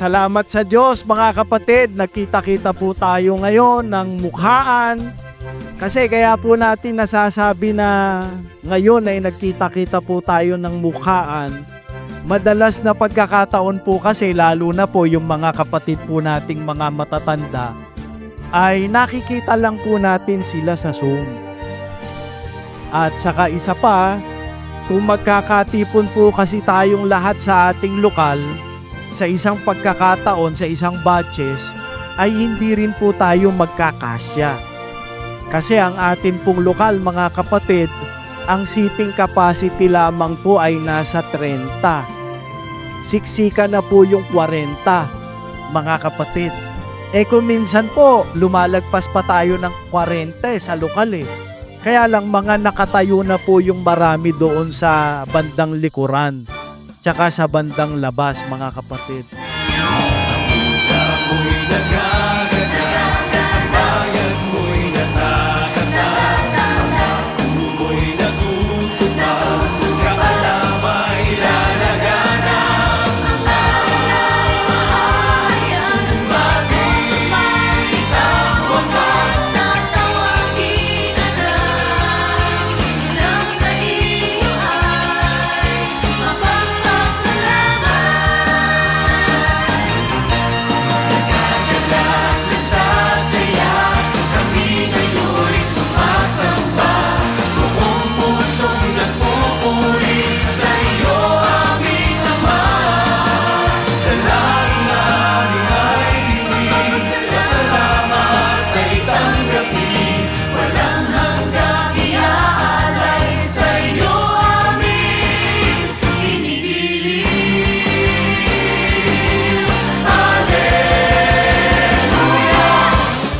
Salamat sa Diyos mga kapatid, nakita-kita po tayo ngayon ng mukhaan. Kasi kaya po natin nasasabi na ngayon ay nagkita-kita po tayo ng mukhaan. Madalas na pagkakataon po kasi lalo na po yung mga kapatid po nating mga matatanda ay nakikita lang po natin sila sa Zoom. At saka isa pa, kung magkakatipon po kasi tayong lahat sa ating lokal, sa isang pagkakataon, sa isang batches, ay hindi rin po tayo magkakasya. Kasi ang atin pong lokal, mga kapatid, ang seating capacity lamang po ay nasa 30. Siksika na po yung 40, mga kapatid. Kung minsan po, lumalagpas pa tayo ng 40 sa lokal Kaya lang mga nakatayo na po yung marami doon sa bandang likuran. Tsaka sa bandang labas, mga kapatid.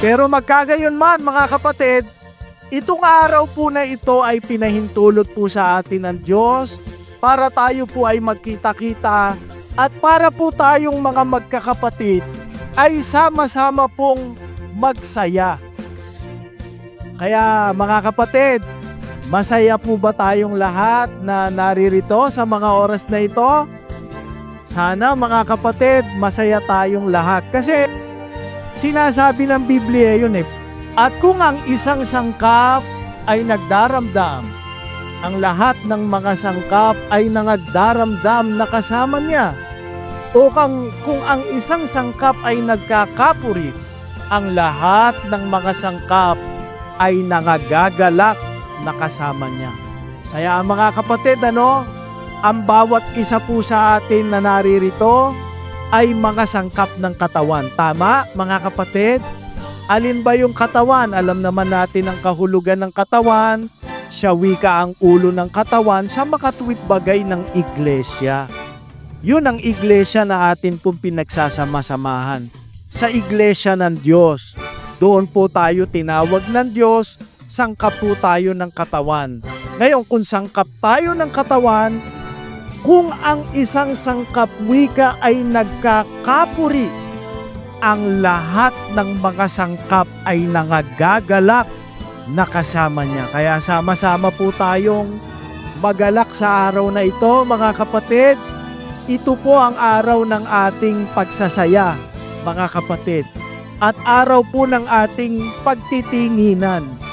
Pero magkagayon man mga kapatid, itong araw po na ito ay pinahintulot po sa atin ng Diyos para tayo po ay magkita-kita at para po tayong mga magkakapatid ay sama-sama pong magsaya. Kaya mga kapatid, masaya po ba tayong lahat na naririto sa mga oras na ito? Sana mga kapatid, masaya tayong lahat kasi sinasabi ng Biblia yun At kung ang isang sangkap ay nagdaramdam, ang lahat ng mga sangkap ay nagdaramdam na kasama niya. O kung ang isang sangkap ay nagkakapuri, ang lahat ng mga sangkap ay nangagagalak na kasama niya. Kaya mga kapatid, ang bawat isa po sa atin na naririto ay mga sangkap ng katawan. Tama, mga kapatid? Alin ba yung katawan? Alam naman natin ang kahulugan ng katawan. Siya wika ang ulo ng katawan sa makatuwid bagay ng iglesia. Yun ang iglesia na atin pong pinagsasama-samahan. Sa iglesia ng Diyos. Doon po tayo tinawag ng Diyos, sangkap po tayo ng katawan. Ngayon, kung sangkap tayo ng katawan, kung ang isang sangkap wika ay nagkakapuri, ang lahat ng mga sangkap ay nangagagalak na kasama niya. Kaya sama-sama po tayong magalak sa araw na ito, mga kapatid. Ito po ang araw ng ating pagsasaya, mga kapatid. At araw po ng ating pagtitinginan.